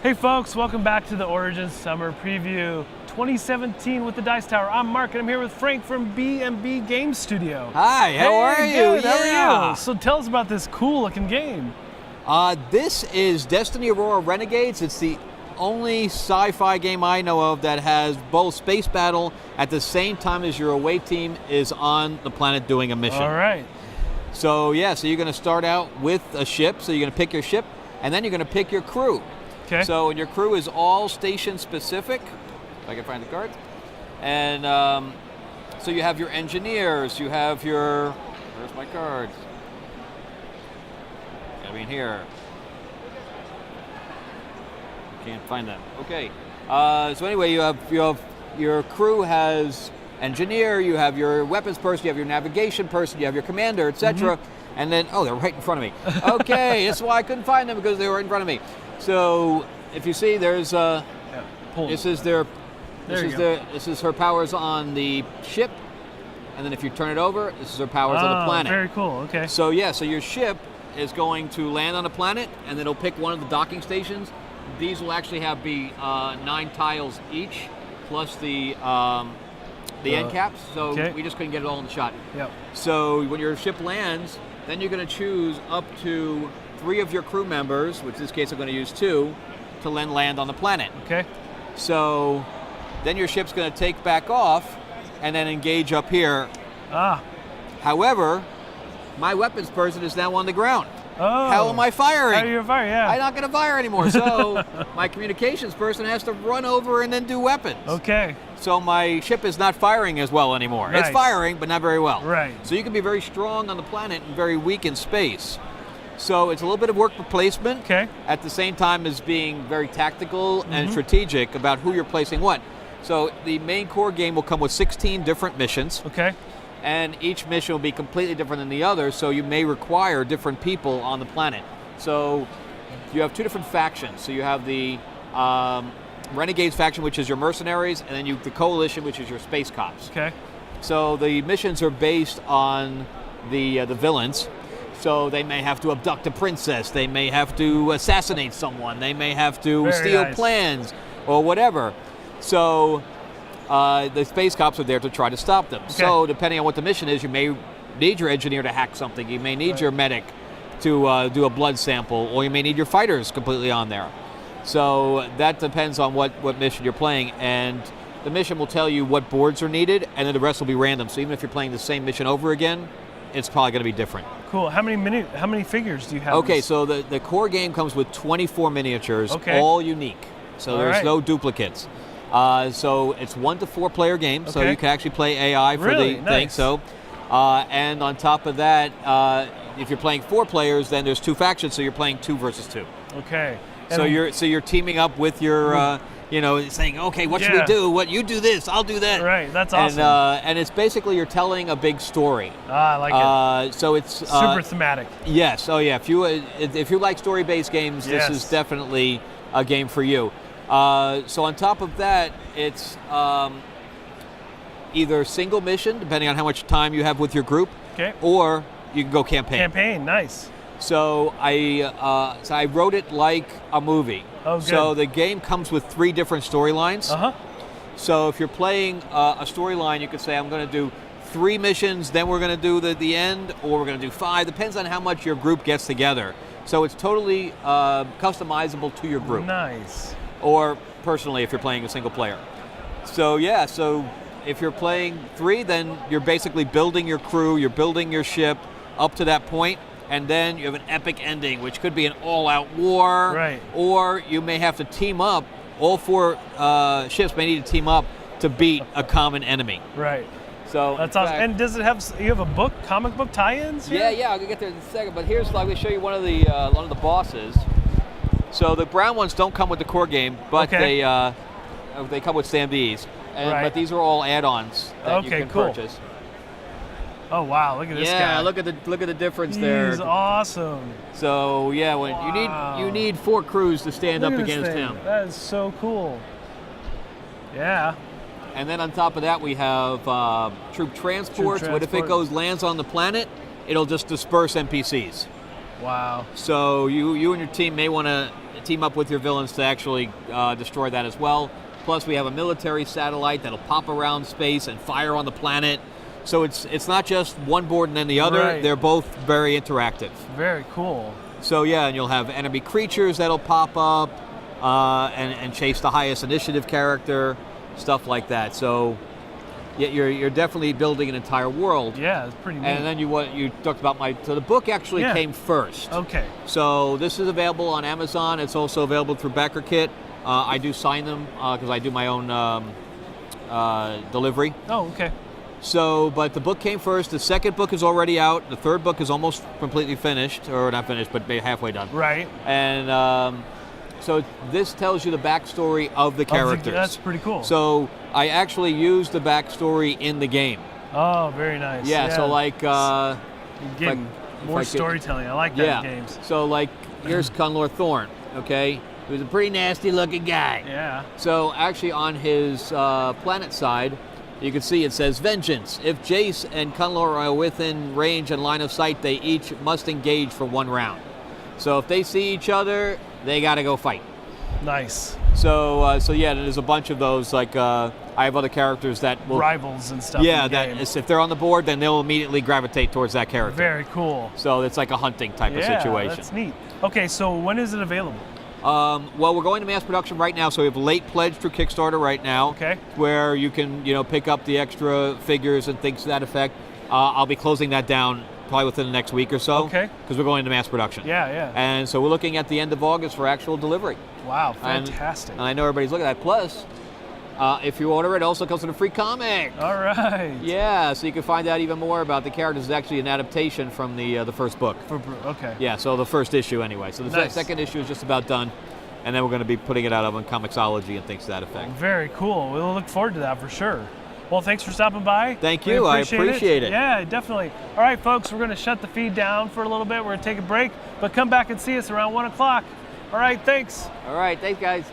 Hey folks, welcome back to the Origins Summer Preview 2017 with the Dice Tower. I'm Mark and I'm here with Frank from B&B Game Studio. Hi, how are you? Good, how are you? So tell us about this cool looking game. This is Destiny Aurora Renegades. It's the only sci-fi game I know of that has both space battle at the same time as your away team is on the planet doing a mission. All right. So yeah, so you're going to start out with a ship, so you're going to pick your ship, and then you're going to pick your crew. Okay. So your crew is all station specific, if I can find the cards. And so you have your engineers, you have your, where's my cards? I mean here. Can't find them. Okay. So anyway, you have your crew has engineer, you have your weapons person, you have your navigation person, you have your commander, etc. And then, oh, they're right in front of me. Okay, that's why I couldn't find them, because they were in front of me. So if you see, there's this is her powers on the ship, and then if you turn it over, this is her powers on the planet. Very cool. Okay. So yeah, so your ship is going to land on a planet, and then it'll pick one of the docking stations. These will actually have 9 tiles each, plus the end caps. So we just couldn't get it all in the shot. Yep. So when your ship lands, then you're going to choose up to 3 of your crew members, which in this case I'm going to use 2, to then land on the planet. Okay. So then your ship's going to take back off and then engage up here. However, my weapons person is now on the ground. Oh. How am I firing? How are you firing? Yeah. I'm not going to fire anymore. So my communications person has to run over and then do weapons. Okay. So my ship is not firing as well anymore. Nice. It's firing, but not very well. Right. So you can be very strong on the planet and very weak in space. So it's a little bit of worker placement at the same time as being very tactical and strategic about who you're placing what. So the main core game will come with 16 different missions. Okay. And each mission will be completely different than the other, so you may require different people on the planet. So you have 2 different factions. So you have the Renegades faction, which is your mercenaries, and then the Coalition, which is your space cops. Okay. So the missions are based on the villains. So they may have to abduct a princess, they may have to assassinate someone, they may have to steal plans, or whatever. So the space cops are there to try to stop them. Okay. So depending on what the mission is, you may need your engineer to hack something, you may need your medic to do a blood sample, or you may need your fighters completely on there. So that depends on what mission you're playing, and the mission will tell you what boards are needed, and then the rest will be random. So even if you're playing the same mission over again, it's probably going to be different. Cool. How many figures do you have? Okay, so the core game comes with 24 miniatures, all unique. So there's no duplicates. So it's 1 to 4 player game, so you can actually play AI for the thing. So, and on top of that, if you're playing 4 players, then there's 2 factions, so you're playing 2 versus 2. Okay. So you're teaming up with your saying, okay, what should we do? What you do this, I'll do that. Right, that's awesome. And it's basically you're telling a big story. I like it. So it's super thematic. Yes. Oh yeah. If you like story-based games, this is definitely a game for you. So on top of that, it's either single mission, depending on how much time you have with your group, or you can go campaign. Campaign, nice. So I wrote it like a movie. Oh, good. So the game comes with 3 different storylines. So if you're playing a storyline, you could say, I'm going to do 3 missions, then we're going to do the end, or we're going to do 5. Depends on how much your group gets together. So it's totally customizable to your group. Nice. Or personally, if you're playing a single player. So yeah, so if you're playing 3, then you're basically building your crew, you're building your ship up to that point, and then you have an epic ending, which could be an all-out war, or you may have to team up. All 4 ships may need to team up to beat a common enemy. Right. So that's awesome. And does it have? You have a book, comic book tie-ins here? Yeah. I'll get there in a second. But here's, I'm going to show you one of the bosses. So the brown ones don't come with the core game, but they come with standees. But these are all add-ons that you can purchase. Oh wow! Look at this guy. Yeah, look at the difference there. He's awesome. So yeah, you need 4 crews to stand up against him. That is so cool. Yeah. And then on top of that, we have troop transports. What if it lands on the planet? It'll just disperse NPCs. Wow. So you and your team may want to team up with your villains to actually destroy that as well. Plus, we have a military satellite that'll pop around space and fire on the planet. So it's not just one board and then the other. Right. They're both very interactive. Very cool. So yeah, and you'll have enemy creatures that'll pop up and chase the highest initiative character, stuff like that. So yeah, you're definitely building an entire world. Yeah, it's pretty neat. And then you talked about so the book actually came first. Okay. So this is available on Amazon. It's also available through BackerKit. I do sign them because I do my own delivery. Oh, okay. So, but the book came first. The second book is already out. The third book is almost completely finished, or not finished, but halfway done. Right. And so this tells you the backstory of the characters. That's pretty cool. So I actually used the backstory in the game. Oh, very nice. Yeah. So like, you're getting more storytelling. I like that in games. So like, here's Cunlor Thorn. Okay. He was a pretty nasty-looking guy. Yeah. So actually, on his planet side, you can see it says vengeance. If Jace and Cunlor are within range and line of sight, they each must engage for 1 round. So if they see each other, they got to go fight. Nice. So yeah, there's a bunch of those. Like I have other characters that will rivals and stuff. Yeah, in the game. if they're on the board, then they'll immediately gravitate towards that character. Very cool. So it's like a hunting type of situation. That's neat. Okay, so when is it available? Well, we're going to mass production right now, so we have a late pledge through Kickstarter right now. Okay. Where you can, pick up the extra figures and things to that effect. I'll be closing that down probably within the next week or so. Okay. Because we're going into mass production. Yeah. And so we're looking at the end of August for actual delivery. Wow, fantastic. And I know everybody's looking at that. Plus, if you order it, also comes with a free comic. All right. Yeah, so you can find out even more about the characters. It's actually an adaptation from the first book. Okay. Yeah, so the first issue anyway. So the second issue is just about done, and then we're going to be putting it out on Comixology and things to that effect. Very cool. We'll look forward to that for sure. Well, thanks for stopping by. Thank you. I appreciate it. Yeah, definitely. All right, folks, we're going to shut the feed down for a little bit. We're going to take a break, but come back and see us around 1 o'clock. All right, thanks. All right, thanks, guys.